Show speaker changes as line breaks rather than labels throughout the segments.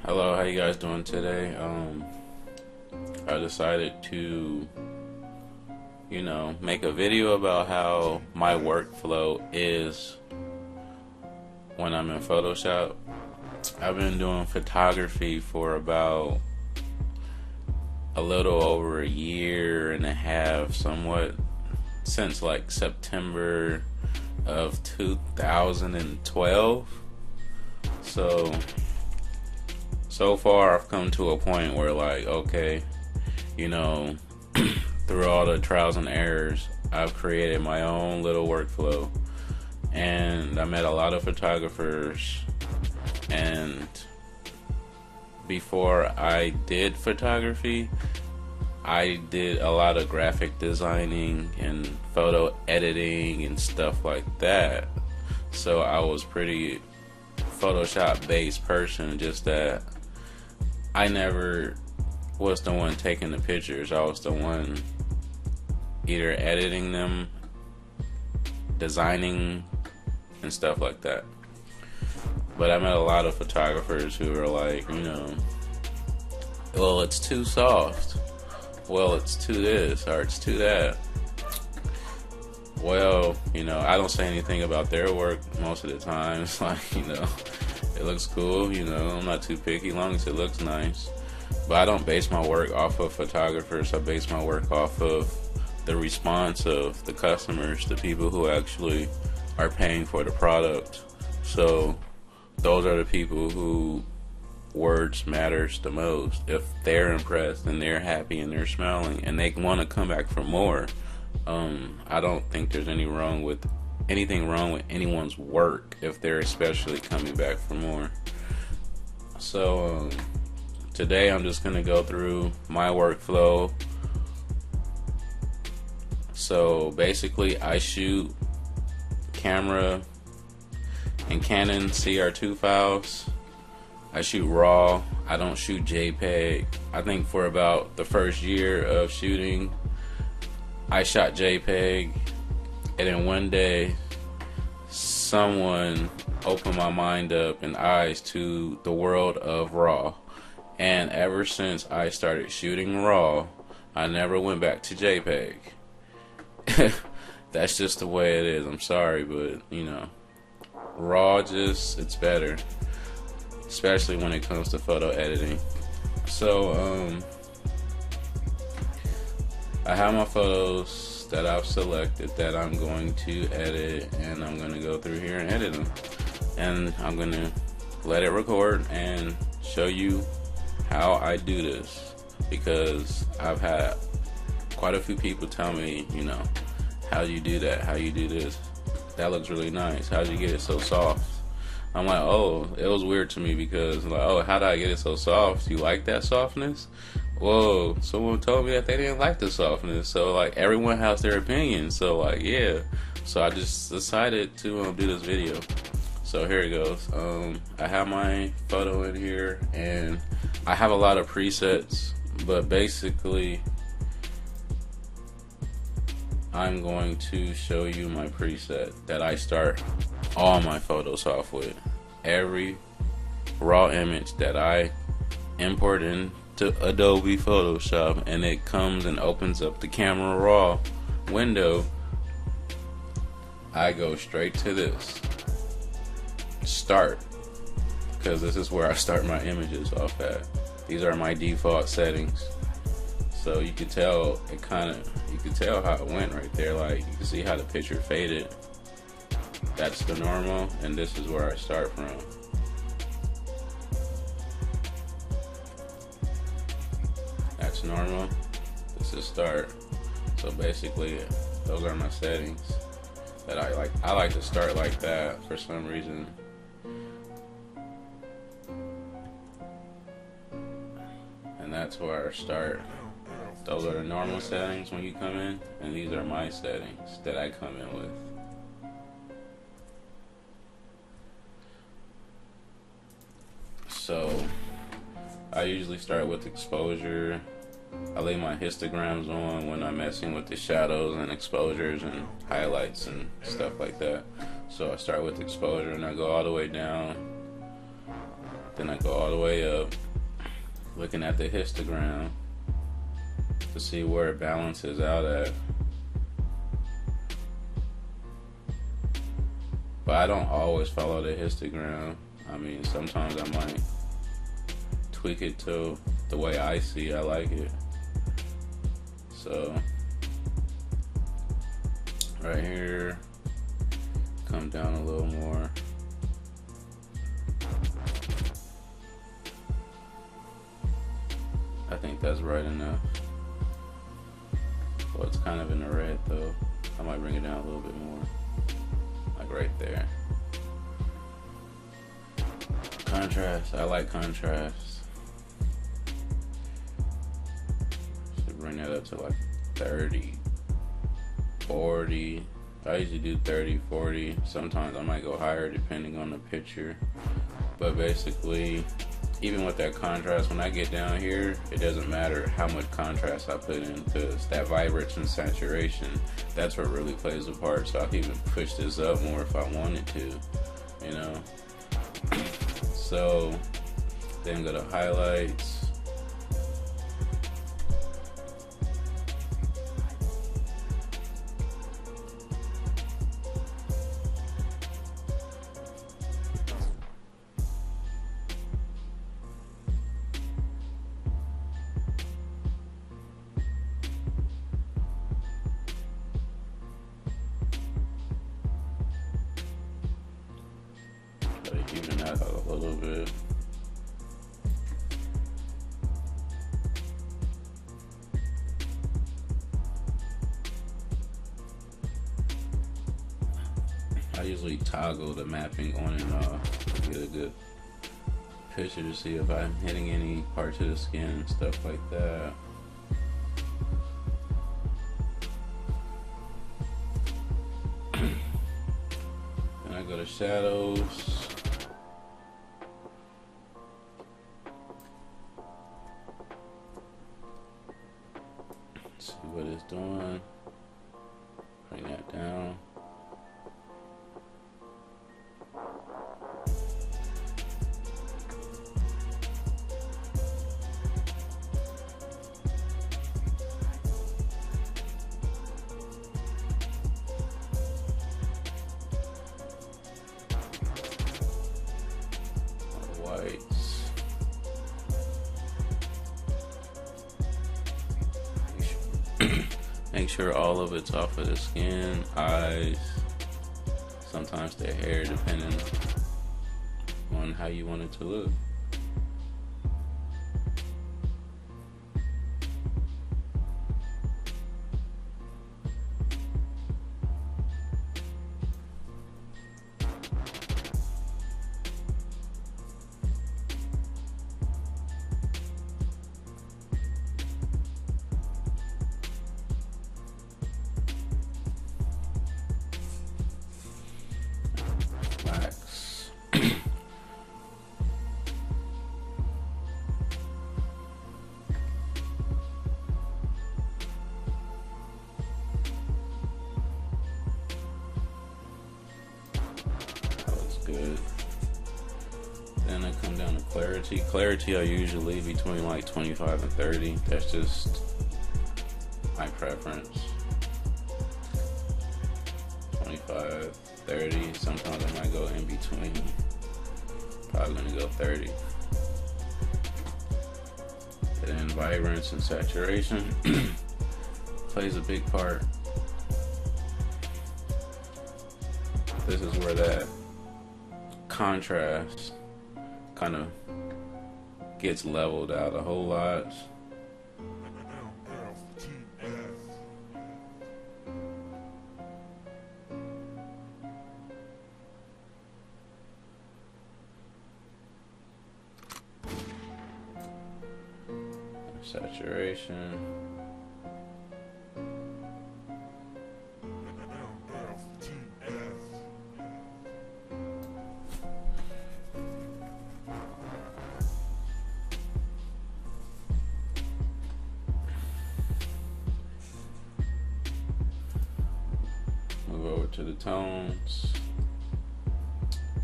Hello, how you guys doing today? I decided to, make a video about how my workflow is when I'm in Photoshop. I've been doing photography for about a little over a year and a half, somewhat, since like September of 2012. So far I've come to a point where, like, okay, through all the trials and errors, I've created my own little workflow, and I met a lot of photographers. And before I did photography, I did a lot of graphic designing and photo editing and stuff like that. So I was pretty Photoshop based person, just that I never was the one taking the pictures. I was the one either editing them, designing, and stuff like that. But I met a lot of photographers who were like, well, it's too soft. Well, it's too this or it's too that. Well, I don't say anything about their work most of the time. It's like, it looks cool, I'm not too picky as long as it looks nice. But I don't base my work off of photographers. I base my work off of the response of the customers, the people who actually are paying for the product. So those are the people who words matters the most. If they're impressed and they're happy and they're smiling and they want to come back for more, I don't think there's anything wrong with anyone's work if they're especially coming back for more. So today I'm just gonna go through my workflow. So basically, I shoot camera and Canon CR2 files. I shoot RAW. I don't shoot JPEG. I think for about the first year of shooting, I shot JPEG, and then one day someone opened my mind up and eyes to the world of RAW. And ever since I started shooting RAW, I never went back to JPEG. That's just the way it is. I'm sorry, but RAW it's better, especially when it comes to photo editing. So I have my photos that I've selected that I'm going to edit, and I'm going to go through here and edit them, and I'm going to let it record and show you how I do this, because I've had quite a few people tell me, how you do that, how you do this, that looks really nice, how'd you get it so soft? I'm like, oh, it was weird to me, because like, oh, how did I get it so soft? You like that softness? Whoa, someone told me that they didn't like the softness. So like, everyone has their opinion. So like, yeah. So I just decided to do this video. So here it goes. I have my photo in here, and I have a lot of presets, but basically I'm going to show you my preset that I start all my photos off with. Every raw image that I import into Adobe Photoshop, and it comes and opens up the camera raw window, I go straight to this start, because this is where I start my images off at. These are my default settings. So you could tell you could tell how it went right there. Like, you can see how the picture faded. That's the normal, and this is where I start from. That's normal. This is start. So basically, those are my settings that I like. I like to start like that for some reason. And that's where I start. Those are the normal settings when you come in, and these are my settings that I come in with. So I usually start with exposure. I leave my histograms on when I'm messing with the shadows and exposures and highlights and stuff like that. So I start with exposure and I go all the way down Then I go all the way up, looking at the histogram to see where it balances out at. But I don't always follow the histogram. I mean, sometimes I might tweak it to the way I see I like it. So right here, come down a little more. I think that's right enough. Well, it's kind of in the red though. I might bring it down a little bit more. Like right there. Contrast, I like contrast. Should bring that up to like 30, 40. I usually do 30, 40. Sometimes I might go higher depending on the picture. But basically, even with that contrast, when I get down here, it doesn't matter how much contrast I put in, because that vibrance and saturation, that's what really plays a part. So I can even push this up more if I wanted to, you know. So then go to highlights. Even that out a little bit. I usually toggle the mapping on and off to get a good picture to see if I'm hitting any parts of the skin and stuff like that. Then I go to shadows. See what it's doing. Bring that down. Whites. Make sure all of it's off of the skin, eyes, sometimes the hair, depending on how you want it to look. Good. Then I come down to clarity. Clarity I usually leave between like 25 and 30. That's just my preference. 25, 30. Sometimes I might go in between. Probably gonna go 30. And then vibrance and saturation plays a big part. This is where that contrast kind of gets leveled out a whole lot. Saturation. Move over to the tones,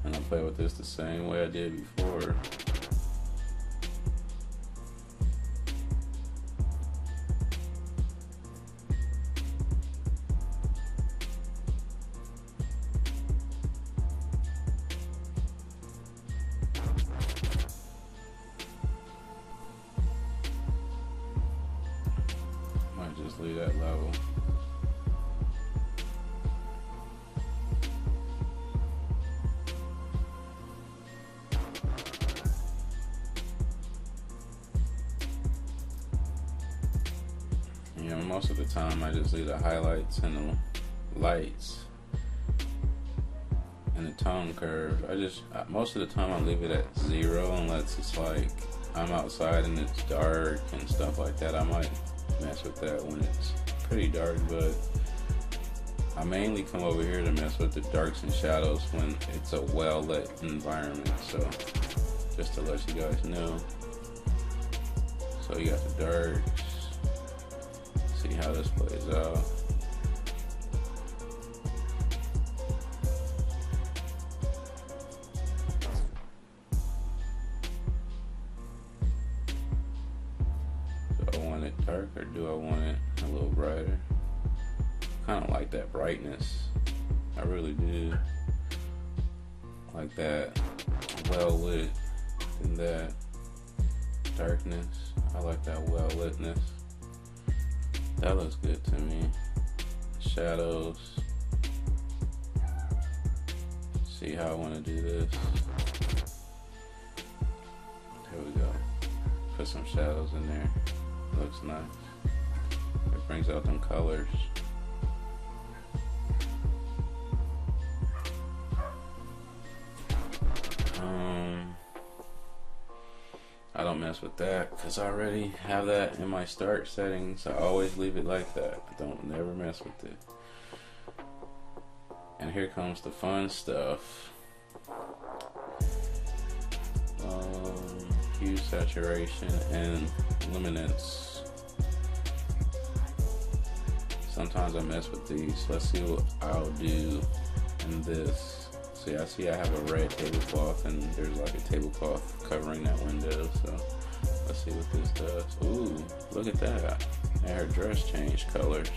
and I'll play with this the same way I did before. level. You know, most of the time I just leave the highlights and the lights and the tone curve. Most of the time I leave it at 0 unless it's like I'm outside and it's dark and stuff like that. I might mess with that when it's pretty dark, but I mainly come over here to mess with the darks and shadows when it's a well-lit environment. So just to let you guys know. So you got the darks. See how this plays out. Do I want it dark or do I want it a little brighter? Kind of like that brightness. I really do. Like that well lit and that darkness. I like that well litness. That looks good to me. Shadows. See how I want to do this. There we go. Put some shadows in there. Looks nice. It brings out them colors. I don't mess with that because I already have that in my start settings. I always leave it like that. Never mess with it. And here comes the fun stuff. Hue, saturation, and luminance. Sometimes I mess with these. Let's see what I'll do in this. See, I have a red tablecloth and there's like a tablecloth covering that window, so let's see what this does. Ooh, look at that. And her dress changed colors.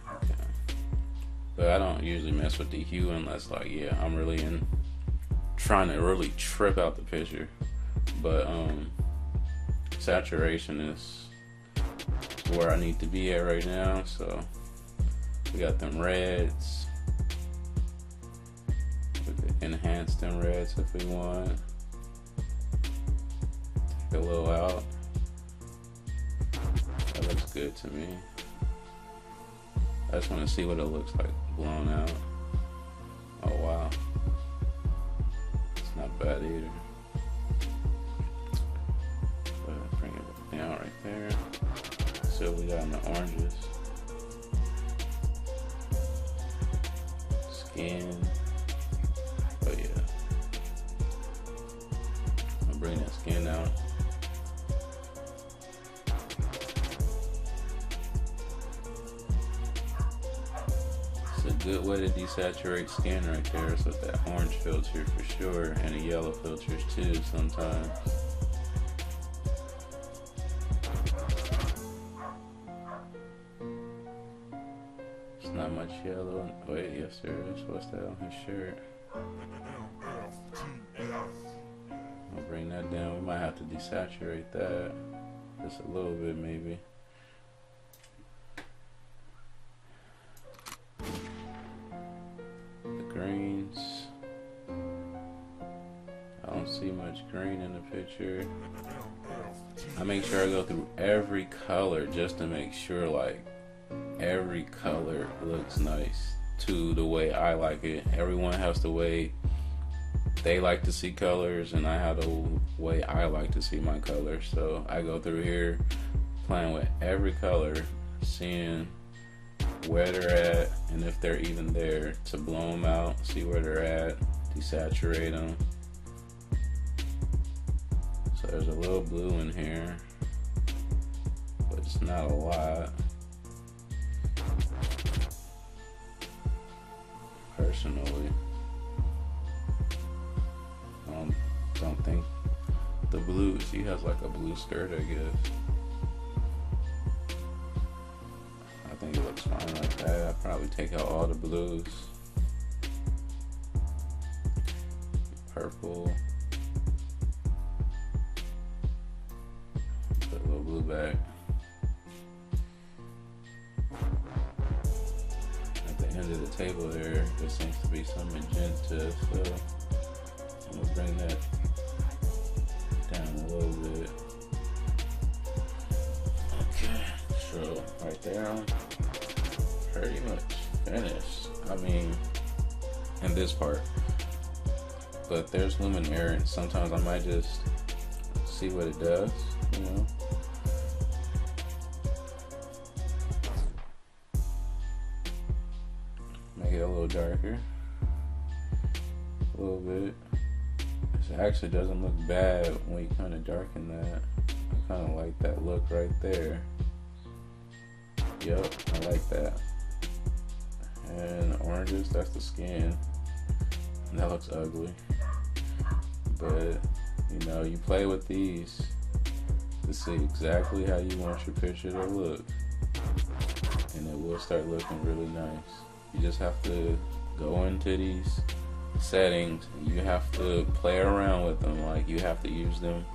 Okay. But I don't usually mess with the hue unless like, yeah, I'm really trying to really trip out the picture. But saturation is where I need to be at right now. So we got them reds. We could enhance them reds if we want. Take a little out. That looks good to me. I just want to see what it looks like blown out. Oh wow, it's not bad either. But bring it down right there. So we got in the oranges. Skin. Oh yeah. I'll bring that skin out. It's a good way to desaturate skin right there. It's with that orange filter for sure, and the yellow filters too sometimes. Not much yellow. Wait, yes there is. What's that on his shirt? I'll bring that down. We might have to desaturate that just a little bit maybe. The greens. I don't see much green in the picture. I make sure I go through every color just to make sure like every color looks nice to the way I like it. Everyone has the way they like to see colors, and I have the way I like to see my colors. So I go through here playing with every color, seeing where they're at and if they're even there, to blow them out, see where they're at, desaturate them. So there's a little blue in here, but it's not a lot. Personally, I don't think the blue, she has like a blue skirt, I guess. I think it looks fine like that. I'd probably take out all the blues. Purple. back. At the end of the table there seems to be some magenta, so I'm gonna bring that down a little bit. Okay, so right there I'm pretty much finished. I mean, in this part. But there's luminaire, and sometimes I might just see what it does, you know. Make it a little darker, a little bit. It actually doesn't look bad when you kind of darken that. I kind of like that look right there. Yep, I like that. And the oranges, that's the skin. And that looks ugly. But, you know, you play with these to see exactly how you want your picture to look. And it will start looking really nice. You just have to go into these settings and you have to play around with them. Like, you have to use them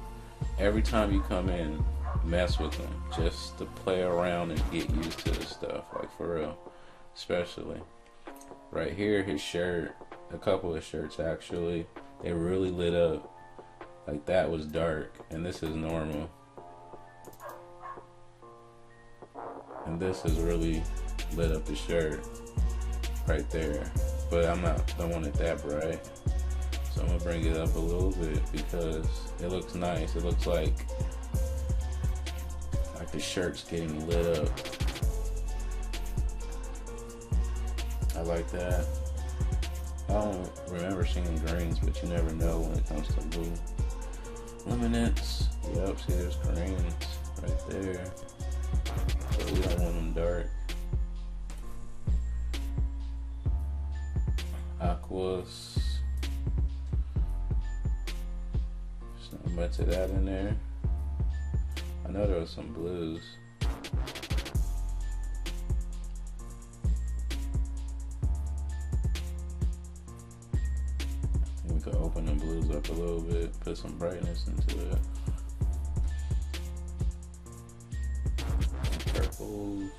every time you come in. Mess with them just to play around and get used to the stuff, like for real. Especially right here, his shirt, a couple of shirts actually, they really lit up. Like that was dark and this is normal, and this has really lit up the shirt right there, but don't want it that bright, so I'm gonna bring it up a little bit because it looks nice. It looks like the shirt's getting lit up. I like that. I don't remember seeing greens, but you never know when it comes to blue. Luminance. Yep, see there's greens right there. But we don't want them dark. Aquas. There's not much of that in there. I know there was some blues. I think we could open the blues up a little bit, put some brightness into it. Purples.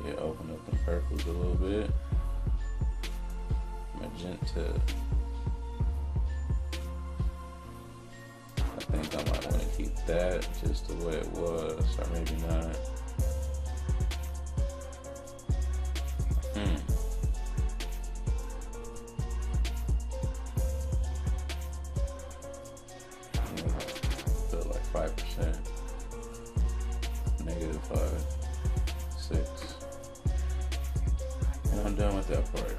Yeah, open up the purples a little bit. Magenta. I think I might want to keep that just the way it was, or maybe not. Put like 5%. -5, 6. And I'm done with that part.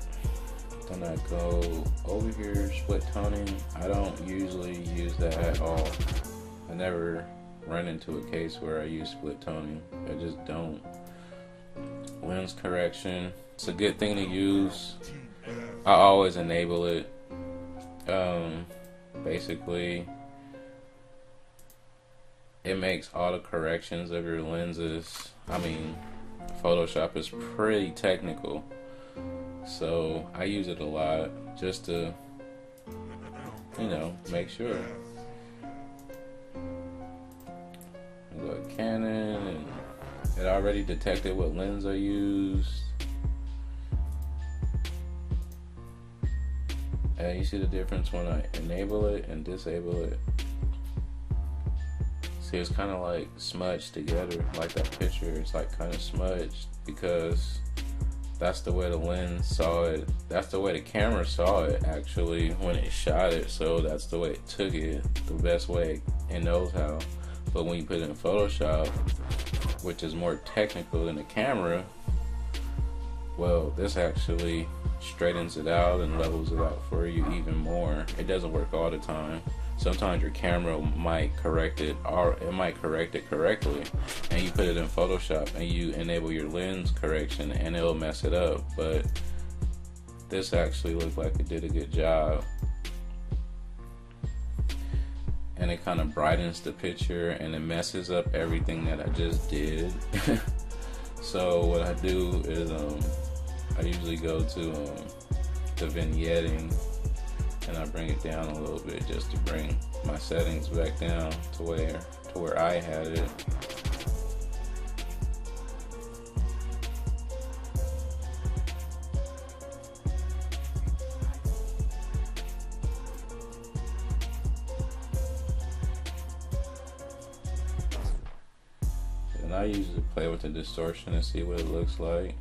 Then I go over here, split toning. I don't usually use that at all. I never run into a case where I use split toning. I just don't. Lens correction, it's a good thing to use. I always enable it. Basically, it makes all the corrections of your lenses. I mean, Photoshop is pretty technical. So I use it a lot just to, you know, make sure. I go to Canon, and it already detected what lens I used. And you see the difference when I enable it and disable it. See, it's kind of like smudged together, like that picture. It's like kind of smudged because that's the way the lens saw it. That's the way the camera saw it actually when it shot it. So that's the way it took it, the best way it knows how. But when you put it in Photoshop, which is more technical than the camera, well, this actually straightens it out and levels it out for you even more. It doesn't work all the time. Sometimes your camera might correct it, or it might correct it correctly, and you put it in Photoshop and you enable your lens correction and it'll mess it up. But this actually looked like it did a good job, and it kind of brightens the picture and it messes up everything that I just did. So what I do is I usually go to the vignetting and I bring it down a little bit just to bring my settings back down to where I had it. And I usually play with the distortion and see what it looks like.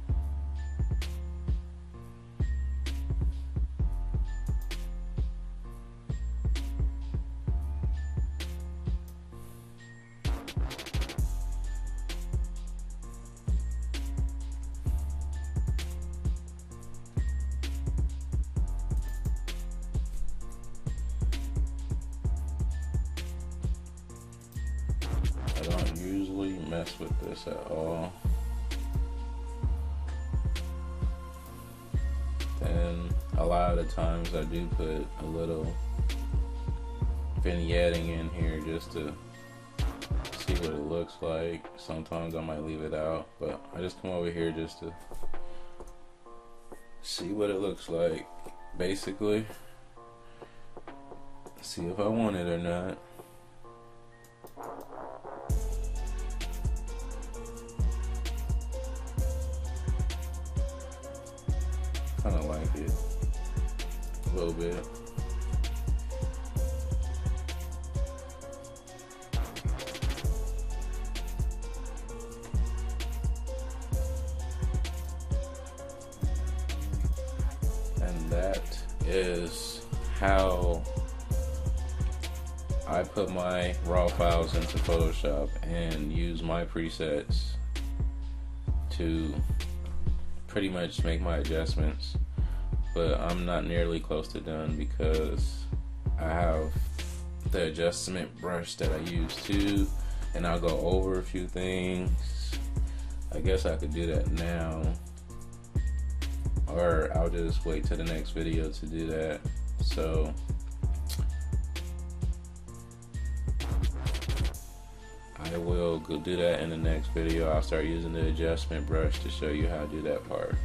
I don't usually mess with this at all. And a lot of the times I do put a little vignetting in here just to see what it looks like. Sometimes I might leave it out, but I just come over here just to see what it looks like, basically. See if I want it or not. Kind of like it a little bit. And that is how I put my raw files into Photoshop and use my presets to pretty much make my adjustments. But I'm not nearly close to done because I have the adjustment brush that I use too, and I'll go over a few things. I guess I could do that now, or I'll just wait till the next video to do that. So I will go do that in the next video. I'll start using the adjustment brush to show you how to do that part.